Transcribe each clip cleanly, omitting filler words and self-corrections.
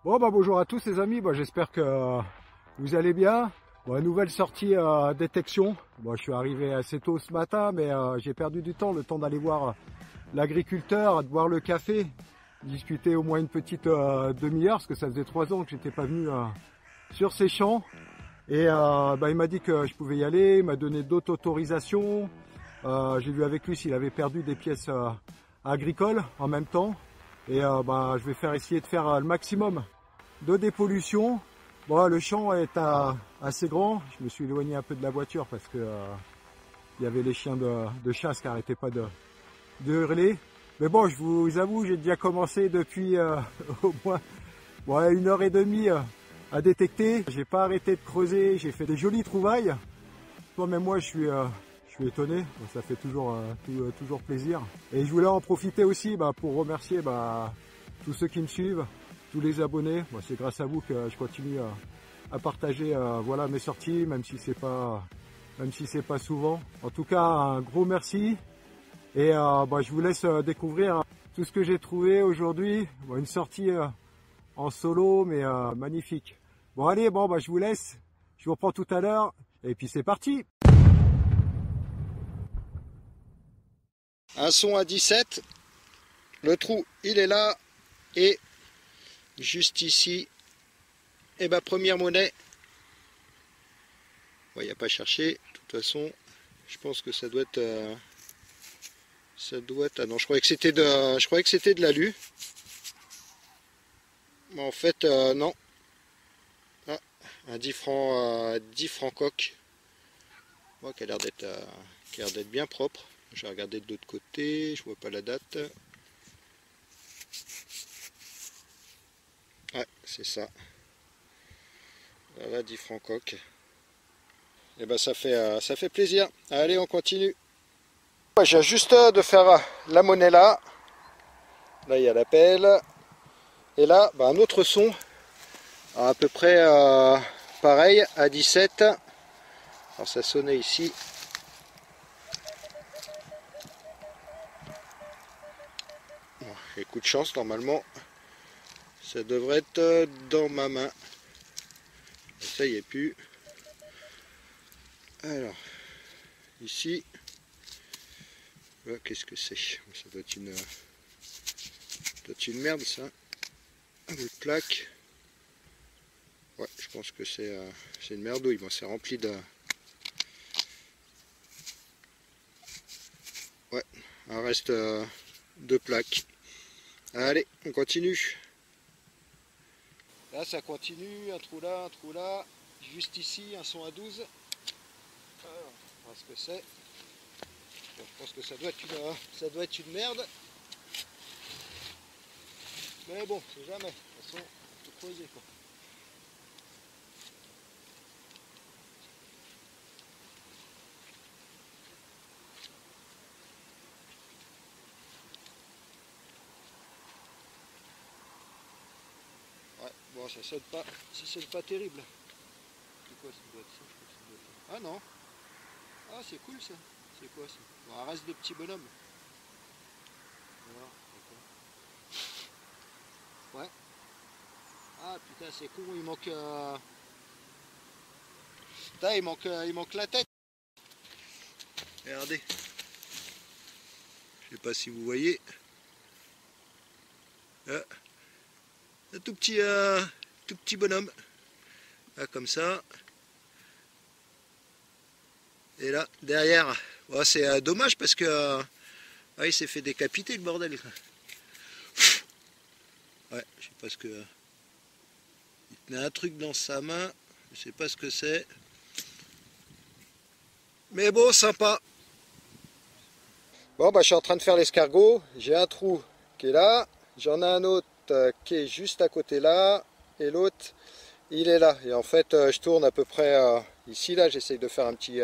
Bon bah bonjour à tous les amis, j'espère que vous allez bien. Nouvelle sortie détection. Je suis arrivé assez tôt ce matin, mais j'ai perdu du temps, le temps d'aller voir l'agriculteur, de boire le café, discuter au moins une petite demi-heure, parce que ça faisait 3 ans que j'étais pas venu sur ces champs. Et il m'a dit que je pouvais y aller, il m'a donné d'autres autorisations. J'ai vu avec lui s'il avait perdu des pièces agricoles en même temps. Et je vais essayer de faire le maximum de dépollution. Le champ est assez grand. Je me suis éloigné un peu de la voiture parce que il y avait les chiens de chasse qui n'arrêtaient pas de hurler. Mais bon, je vous avoue, j'ai déjà commencé depuis au moins 1h30 à détecter. J'ai pas arrêté de creuser, j'ai fait des jolies trouvailles. Même moi, je suis étonné, ça fait toujours plaisir. Et je voulais en profiter aussi pour remercier tous ceux qui me suivent, tous les abonnés. C'est grâce à vous que je continue à partager mes sorties, même si c'est pas souvent. En tout cas, un gros merci. Et je vous laisse découvrir tout ce que j'ai trouvé aujourd'hui. Une sortie en solo, mais magnifique. Allez, je vous laisse. Je vous reprends tout à l'heure. Et puis c'est parti. Un son à 17, le trou il est là, et juste ici, première monnaie. Il n'y a pas à chercher, de toute façon, je pense que ça doit être, ah non, je croyais que c'était de l'alu. Mais en fait, non. Ah, un 10 francs coq, qui a l'air d'être bien propre. Je vais regarder de l'autre côté, je vois pas la date. Ouais, c'est ça. Voilà, 10 francs coq. Et ça fait plaisir. Allez, on continue. J'ai juste de faire la monnaie là. Là, il y a la pelle. Et là, un autre son. À peu près pareil, à 17. Alors, ça sonnait ici. Et coup de chance, normalement, ça devrait être dans ma main. Ça y est plus. Alors, ici, qu'est-ce que c'est? Ça doit être une merde, ça. Une plaque. Ouais, je pense que c'est une merdouille. C'est rempli de... Ouais, un reste de plaques. Allez, on continue. Là, ça continue, un trou là, juste ici, un son à 12. Alors, on va voir ce que c'est. Bon, je pense que ça doit être une merde. Mais bon, c'est jamais. De toute façon, on peut creuser, quoi. Ouais, bon, ça sonne pas terrible. C'est quoi, ça doit être ça, je pense que ça doit être... Ah non. Ah, c'est cool ça. C'est quoi ça? Un reste de petits bonhommes. Voilà, d'accord. Ouais. Ah putain, c'est con, il manque... Putain, il manque la tête. Regardez. Je sais pas si vous voyez. Un tout petit bonhomme. Là, comme ça. Et là, derrière, c'est dommage parce que il s'est fait décapiter, le bordel. Ouais, je sais pas ce que... Il tenait un truc dans sa main, je sais pas ce que c'est. Mais bon, sympa. Bon, je suis en train de faire l'escargot. J'ai un trou qui est là. J'en ai un autre qui est juste à côté là. Et l'autre, il est là. Et en fait, je tourne à peu près ici, là. J'essaye de faire un petit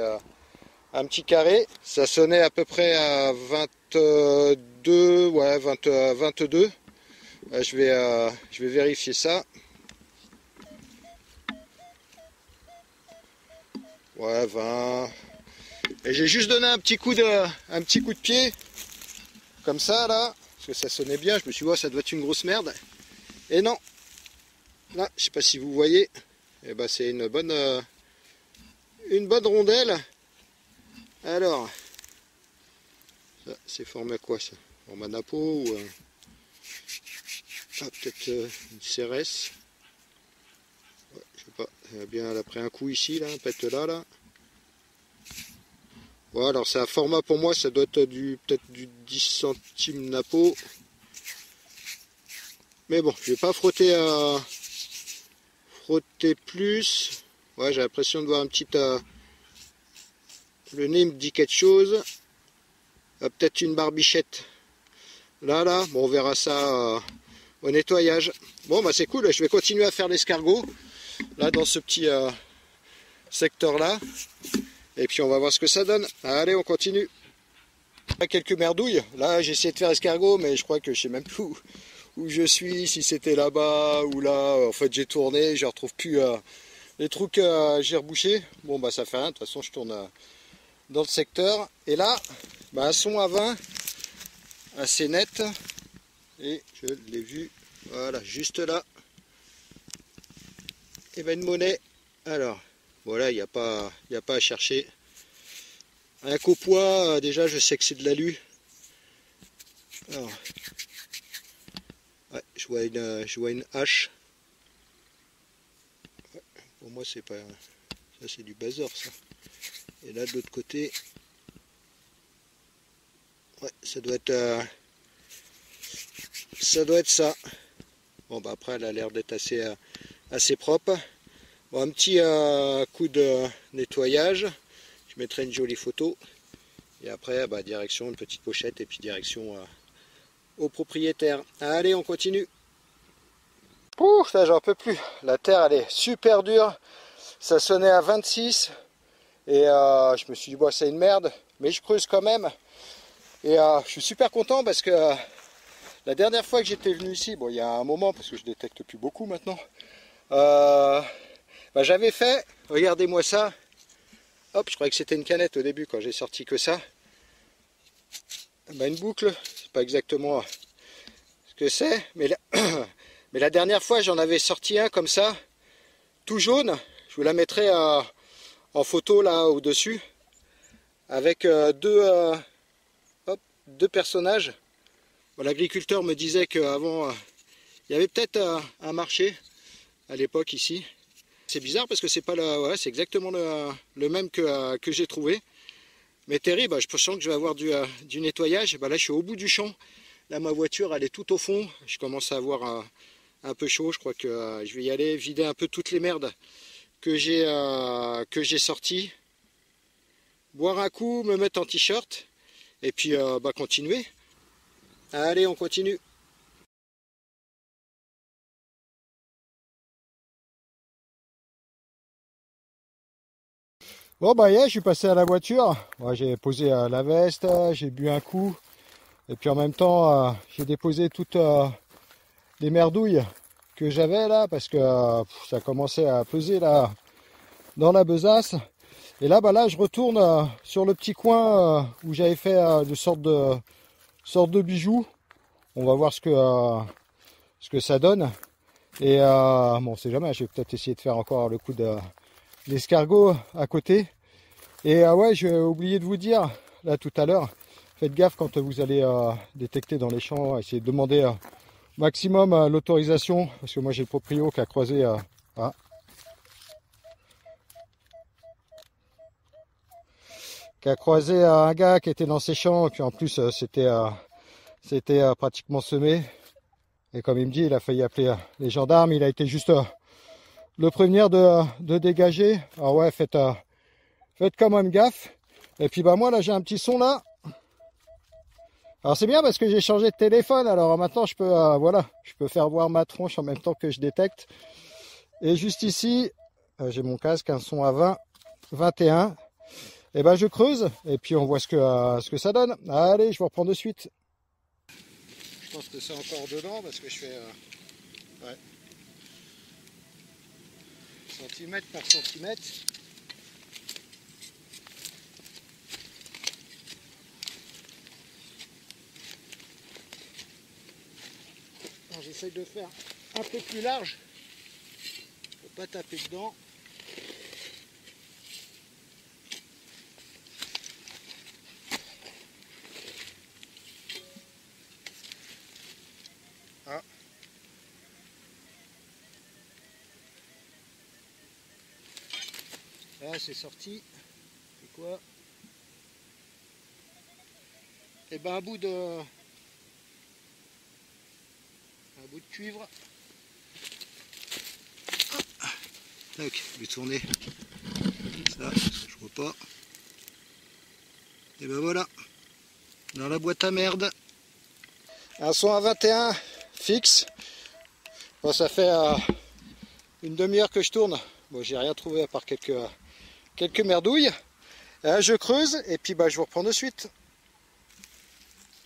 carré. Ça sonnait à peu près à 22, 22. Je vais vérifier ça. Ouais, 20. Et j'ai juste donné un petit coup de pied. Comme ça, là. Parce que ça sonnait bien. Je me suis dit, ça doit être une grosse merde. Et non. Là, je sais pas si vous voyez, eh ben, c'est une bonne rondelle. Alors, ça c'est formé à quoi ça? Format napo ou peut-être une CRS. Ouais, je sais pas, elle a bien elle a pris un coup ici, là, un pète là. Voilà, alors c'est un format pour moi, ça doit être peut-être du 10 centimes napo. Mais bon, je vais pas frotter plus. Ouais, j'ai l'impression de voir un petit le nez me dit quelque chose. Peut-être une barbichette. Là, bon, on verra ça au nettoyage. Bon, bah c'est cool, je vais continuer à faire l'escargot, là, dans ce petit secteur-là. Et puis on va voir ce que ça donne. Allez, on continue. Quelques merdouilles. Là, j'ai essayé de faire escargot, mais je crois que je sais même plus où je suis, si c'était là-bas ou là. En fait, j'ai tourné, je retrouve plus les trous que j'ai rebouchés. Bon, bah ça fait rien, de toute façon, je tourne dans le secteur. Et là, bah, un son à 20, assez net. Et je l'ai vu, voilà, juste là. Et ben une monnaie. Alors, voilà, il n'y a pas à chercher. Un copois, déjà, je sais que c'est de l'alu. Alors, ouais, je vois une hache. Ouais, pour moi, c'est pas. Ça, c'est du bazar, ça. Et là, de l'autre côté, ouais, ça doit être ça. Bon, bah après, elle a l'air d'être assez propre. Bon, un petit coup de nettoyage. Je mettrai une jolie photo. Et après, bah, direction une petite pochette et puis direction au propriétaire. Allez, on continue. Ouh, ça j'en peux plus. La terre, elle est super dure. Ça sonnait à 26. Et je me suis dit, bon, c'est une merde. Mais je creuse quand même. Et je suis super content parce que la dernière fois que j'étais venu ici, bon, il y a un moment, parce que je détecte plus beaucoup maintenant, bah, j'avais fait, regardez-moi ça. Hop, je croyais que c'était une canette au début quand j'ai sorti que ça. Bah, une boucle, c'est pas exactement ce que c'est, mais mais la dernière fois j'en avais sorti un comme ça, tout jaune. Je vous la mettrai en photo là au-dessus, avec deux personnages. Bon, l'agriculteur me disait qu'avant, il y avait peut-être un marché à l'époque ici. C'est bizarre parce que c'est pas ouais, c'est exactement le même que j'ai trouvé. Mais terrible, bah, je sens que je vais avoir du nettoyage. Bah, là, je suis au bout du champ. Là, ma voiture, elle est tout au fond. Je commence à avoir un peu chaud. Je crois que je vais y aller vider un peu toutes les merdes que j'ai sorties. Boire un coup, me mettre en t-shirt. Et puis, bah, continuer. Allez, on continue. Bon, bah, yeah, je suis passé à la voiture. Ouais, j'ai posé la veste, j'ai bu un coup. Et puis en même temps, j'ai déposé toutes les merdouilles que j'avais là, parce que ça commençait à peser là dans la besace. Et là, bah là, je retourne sur le petit coin où j'avais fait de sorte de bijoux. On va voir ce que ça donne. Et bon, on sait jamais, je vais peut-être essayer de faire encore le coup l'escargot à côté. Et ouais, j'ai oublié de vous dire là tout à l'heure, faites gaffe quand vous allez détecter dans les champs, essayez de demander maximum l'autorisation, parce que moi j'ai le proprio qui a croisé un gars qui était dans ses champs, et puis en plus c'était pratiquement semé. Et comme il me dit, il a failli appeler les gendarmes, il a été juste le prévenir de dégager. Alors ouais, faites quand même gaffe. Et puis bah moi là j'ai un petit son là. Alors c'est bien parce que j'ai changé de téléphone, alors maintenant je peux voilà, je peux faire voir ma tronche en même temps que je détecte. Et juste ici, j'ai mon casque, un son à 20, 21. Et ben je creuse et puis on voit ce que ça donne. Allez, je vous reprends de suite. Je pense que c'est encore dedans parce que je fais ouais, centimètre par centimètre. J'essaye de faire un peu plus large pas taper dedans. Ah. Là c'est sorti. C'est quoi? Et ben un bout de cuivre. Ah. Tac, je vais tourner. Ça, je vois pas. Et ben voilà. Dans la boîte à merde. Un son à 21 fixe. Bon, ça fait une demi-heure que je tourne. Bon, j'ai rien trouvé à part quelques merdouilles. Je creuse et puis bah, je vous reprends de suite.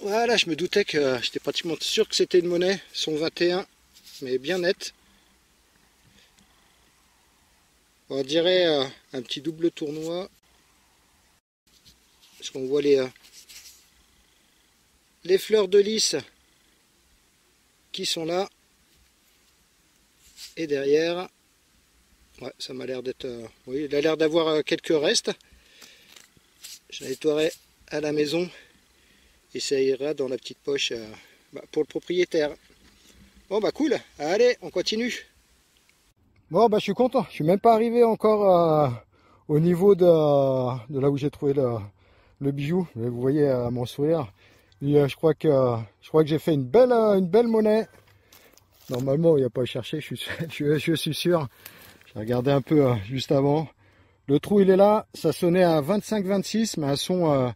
Voilà, je me doutais que j'étais pratiquement sûr que c'était une monnaie. Son 21, mais bien net. On dirait un petit double tournoi. Parce qu'on voit les fleurs de lys qui sont là. Et derrière, ouais, ça m'a l'air d'être... oui, il a l'air d'avoir quelques restes. Je nettoierai à la maison et ça ira dans la petite poche pour le propriétaire. Bon bah cool, allez, on continue. Bon bah je suis content, je suis même pas arrivé encore au niveau de là où j'ai trouvé le bijou. Mais vous voyez mon sourire. Et, je crois que j'ai fait une belle monnaie. Normalement, il n'y a pas à chercher, je suis sûr. J'ai regardé un peu juste avant. Le trou, il est là. Ça sonnait à 25-26, mais un son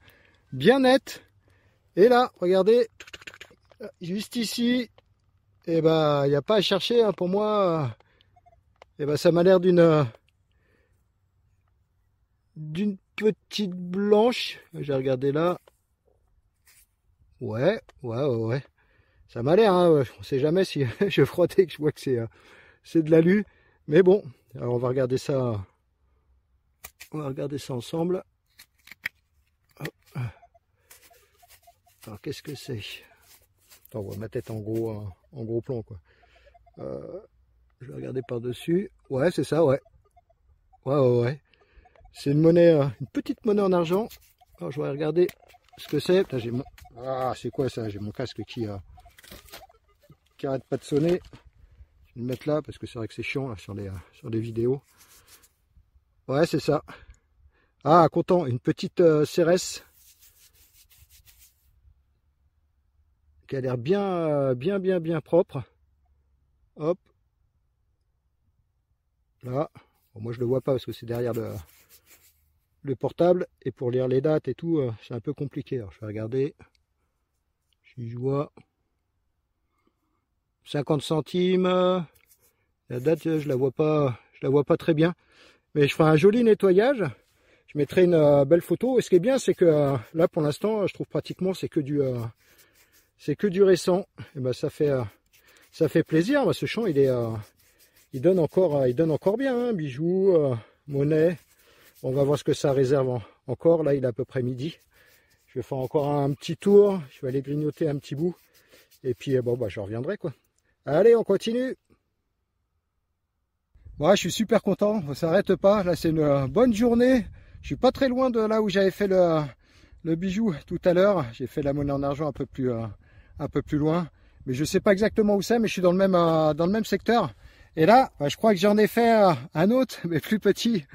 bien net. Et là, regardez, juste ici, et ben, il n'y a pas à chercher. Hein, pour moi, et ben, ça m'a l'air d'une petite blanche. J'ai regardé là. Ouais. Ça m'a l'air, hein, on sait jamais si je frotte et que je vois que c'est de l'alu. Mais bon, alors on va regarder ça ensemble. Alors qu'est-ce que c'est? Attends, on voit ma tête en gros plan quoi. Je vais regarder par-dessus. Ouais, c'est ça, ouais. Ouais. C'est une monnaie, une petite monnaie en argent. Alors je vais regarder ce que c'est. J'ai mon... Ah, c'est quoi ça? J'ai mon casque qui arrête pas de sonner. Je vais le mettre là parce que c'est vrai que c'est chiant là, sur les vidéos. Ouais, c'est ça. Ah, content, une petite Cérès qui a l'air bien propre. Hop. Là. Bon, moi je le vois pas parce que c'est derrière le portable et pour lire les dates et tout, c'est un peu compliqué. Alors je vais regarder si je vois 50 centimes. La date, je la vois pas très bien. Mais je ferai un joli nettoyage. Je mettrai une belle photo. Et ce qui est bien, c'est que là, pour l'instant, je trouve pratiquement c'est que du récent. Et ben ça fait plaisir. Ce champ, il donne encore bien. Hein. Bijoux, monnaie. On va voir ce que ça réserve encore. Là, il est à peu près midi. Je vais faire encore un petit tour. Je vais aller grignoter un petit bout. Et puis, bon, bah, je reviendrai, quoi. Allez, on continue. Bon, je suis super content. Ça s'arrête pas. Là, c'est une bonne journée. Je suis pas très loin de là où j'avais fait le bijou tout à l'heure. J'ai fait la monnaie en argent un peu plus loin. Mais je sais pas exactement où c'est, mais je suis dans le même secteur. Et là, bah, je crois que j'en ai fait un autre, mais plus petit.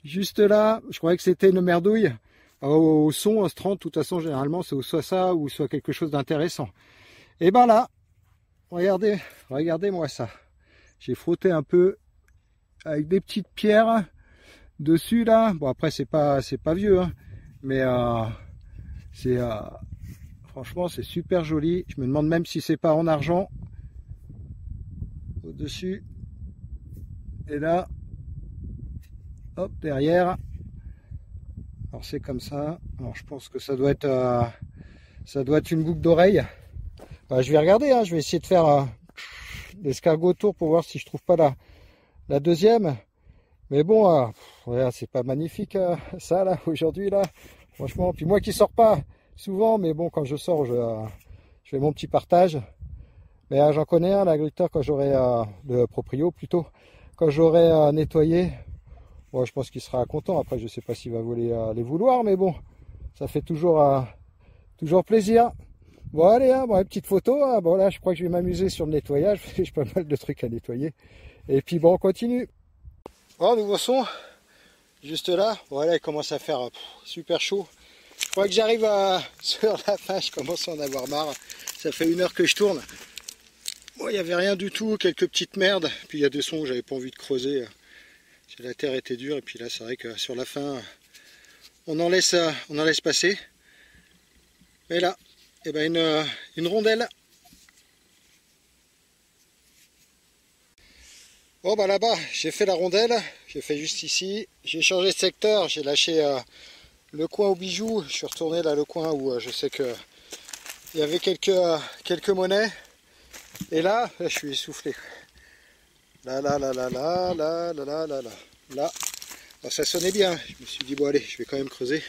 Juste là, je croyais que c'était une merdouille. Au son, 30, de toute façon, généralement, c'est soit ça ou soit quelque chose d'intéressant. Et ben là, regardez-moi ça. J'ai frotté un peu avec des petites pierres dessus là. Bon après c'est pas vieux, hein, mais franchement c'est super joli. Je me demande même si c'est pas en argent au dessus. Et là. Hop, derrière. Alors c'est comme ça. Alors je pense que ça doit être une boucle d'oreille. Bah, je vais regarder, hein. Je vais essayer de faire l'escargot autour pour voir si je trouve pas la deuxième. Mais bon, ouais, c'est pas magnifique ça là aujourd'hui là. Franchement, puis moi qui sors pas souvent, mais bon quand je sors, je fais mon petit partage. Mais j'en connais un l'agriculteur quand j'aurai le proprio plutôt. quand j'aurai nettoyé, bon, je pense qu'il sera content. Après, je sais pas s'il va voler les vouloirs, mais bon, ça fait toujours plaisir. Bon, allez, hein, bon, une petite photo. Hein. Bon, là, je crois que je vais m'amuser sur le nettoyage. J'ai pas mal de trucs à nettoyer. Et puis, bon, on continue. Bon, nouveau son. Juste là. Voilà, il commence à faire super chaud. Je crois que j'arrive sur la fin. Je commence à en avoir marre. Ça fait 1 heure que je tourne. Bon, il n'y avait rien du tout. Quelques petites merdes. Puis, il y a des sons que j'avais pas envie de creuser. La terre était dure. Et puis là, c'est vrai que sur la fin, on en laisse passer. Mais là, eh ben une rondelle. Bon bah là-bas, j'ai fait la rondelle, j'ai fait juste ici. J'ai changé de secteur, j'ai lâché le coin aux bijoux. Je suis retourné là, le coin où je sais que il y avait quelques monnaies. Et là, je suis essoufflé. Là. Alors, ça sonnait bien. Je me suis dit bon allez, je vais quand même creuser.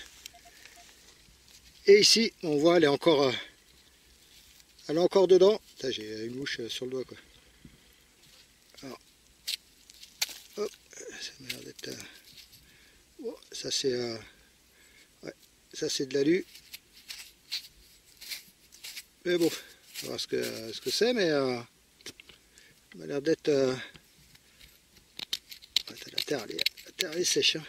Et ici, on voit, elle est encore dedans. J'ai une mouche sur le doigt quoi. Alors, hop, ça m'a l'air d'être. Oh, ça c'est ouais, ça c'est de l'alu. Mais bon, on va voir ce que c'est, mais ça m'a l'air d'être. La terre elle est sèche. Hein.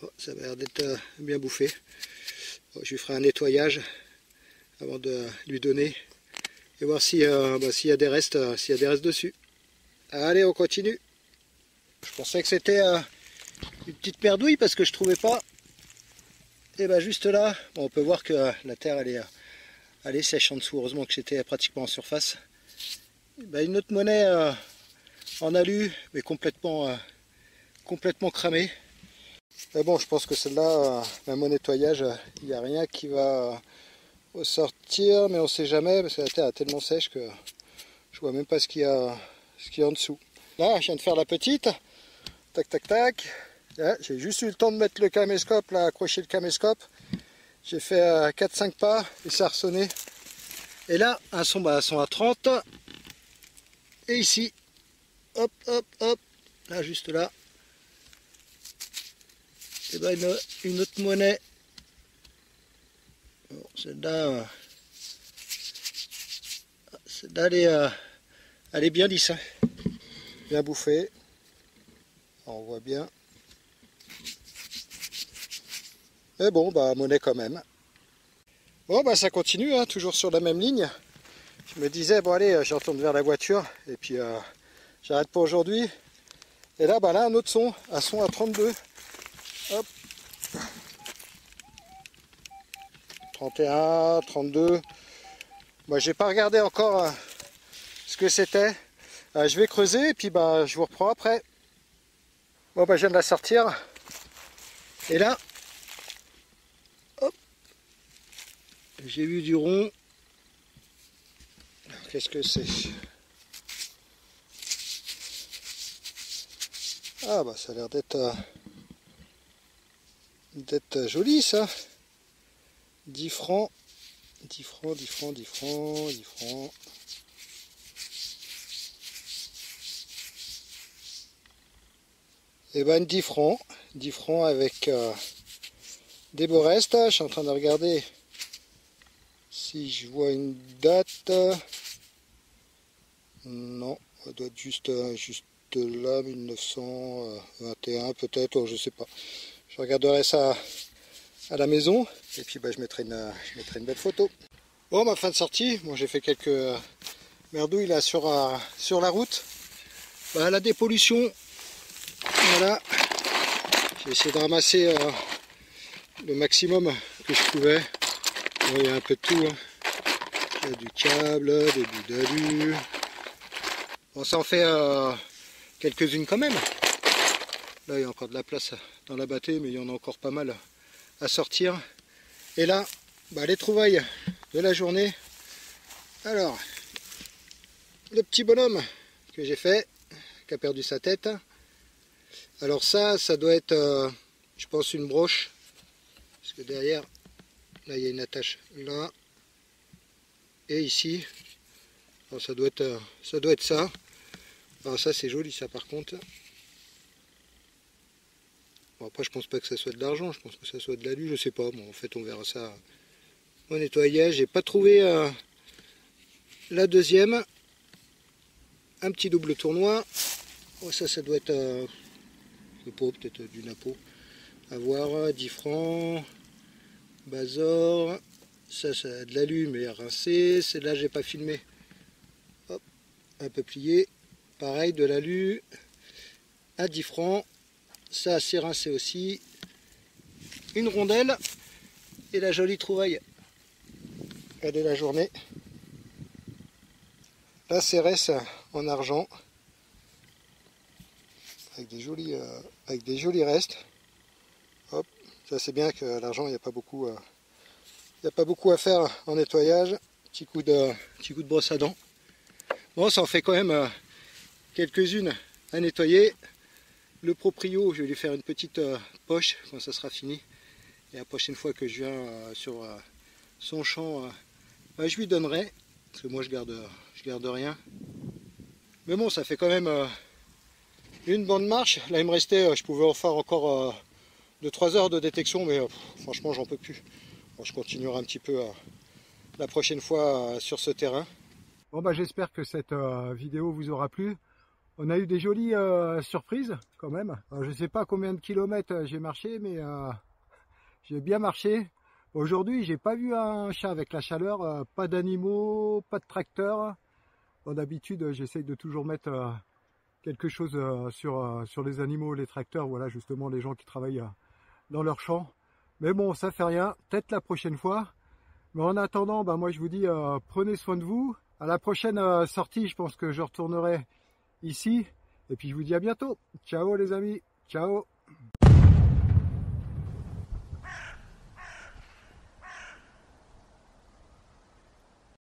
Oh, ça m'a l'air d'être bien bouffé. Bon, je lui ferai un nettoyage avant de lui donner et voir s'il y a des restes, dessus. Allez, on continue. Je pensais que c'était une petite perdouille parce que je trouvais pas. Et ben juste là, bon, on peut voir que la terre elle est sèche en dessous. Heureusement que j'étais pratiquement en surface. Et ben, une autre monnaie en alu, mais complètement cramée. Mais bon, je pense que celle-là, même au nettoyage, il n'y a rien qui va ressortir, mais on sait jamais parce que la terre est tellement sèche que je vois même pas ce qu'il y a en dessous. Là, je viens de faire la petite. Tac, tac, tac. J'ai juste eu le temps de mettre le caméscope, là, accrocher le caméscope. J'ai fait 4-5 pas et ça a ressonné. Et là, un son à 30. Et ici, hop, hop, hop, là, juste là. Et ben une autre monnaie. Bon, celle-là, elle est bien lisse, hein. Bien bouffée. On voit bien. Mais bon, bah monnaie quand même. Bon, bah ça continue, hein, toujours sur la même ligne. Je me disais, bon allez, je retourne vers la voiture et puis j'arrête pour aujourd'hui. Et là, bah là, un autre son, un son à 32. Hop. 31, 32. Bah, j'ai pas regardé encore ce que c'était. Je vais creuser et puis bah je vous reprends après. Bon, bah je viens de la sortir. Et là, hop, j'ai vu du rond. Qu'est-ce que c'est? Ah bah ça a l'air d'être joli ça. 10 francs. 10 francs, 10 francs, 10 francs, 10 francs. Et ben 10 francs. 10 francs avec des beaux restes. Je suis en train de regarder si je vois une date. Non, ça doit être juste là, 1921 peut-être, je sais pas. Je regarderai ça à la maison et puis bah, je mettrai une belle photo. Bon, ma fin de sortie, moi j'ai fait quelques merdouilles là sur la route. Bah, la dépollution, voilà. J'ai essayé de ramasser le maximum que je pouvais. Bon, il y a un peu de tout. Hein. Il y a du câble, des bouts d'alu. On s'en fait quelques-unes quand même. Là, il y a encore de la place dans la bâtée, mais il y en a encore pas mal à sortir. Et là, bah, les trouvailles de la journée. Alors, le petit bonhomme que j'ai fait, qui a perdu sa tête. Alors ça doit être, je pense, une broche. Parce que derrière, là, il y a une attache là. Et ici, alors, ça doit être ça. Alors ça c'est joli ça par contre. Bon, après je pense pas que ça soit de l'argent, je pense que ça soit de l'alu, je sais pas. Bon en fait on verra ça au nettoyage. J'ai pas trouvé la deuxième. Un petit double tournoi. Oh, ça doit être peut-être du Napo. À voir, 10 francs. Bazor. Ça a de l'alu mais rincé. Celle-là j'ai pas filmé. Hop, un peu plié. Pareil, de l'alu. À 10 francs. Ça c'est rincé aussi. Une rondelle. Et la jolie trouvaille. Elle est la journée. La CRS en argent. Avec des jolis restes. Hop, ça c'est bien que l'argent, il n'y a pas beaucoup à faire en nettoyage. Petit coup de brosse à dents. Bon, ça en fait quand même quelques-unes à nettoyer. Le proprio, je vais lui faire une petite poche quand ça sera fini. Et la prochaine fois que je viens sur son champ, je lui donnerai. Parce que moi je garde rien. Mais bon, ça fait quand même une bonne marche. Là il me restait, je pouvais en faire encore 2-3 heures de détection, mais franchement j'en peux plus. Bon, je continuerai un petit peu la prochaine fois sur ce terrain. Bon bah j'espère que cette vidéo vous aura plu. On a eu des jolies surprises quand même. Alors, je ne sais pas combien de kilomètres j'ai marché, mais j'ai bien marché. Aujourd'hui j'ai pas vu un chat avec la chaleur, pas d'animaux, pas de tracteur. Bon, d'habitude j'essaye de toujours mettre quelque chose sur les animaux, les tracteurs, voilà justement les gens qui travaillent dans leur champ. Mais bon, ça fait rien, peut-être la prochaine fois. Mais en attendant, bah, moi je vous dis prenez soin de vous. À la prochaine sortie, je pense que je retournerai ici. Et puis je vous dis à bientôt. Ciao les amis, ciao.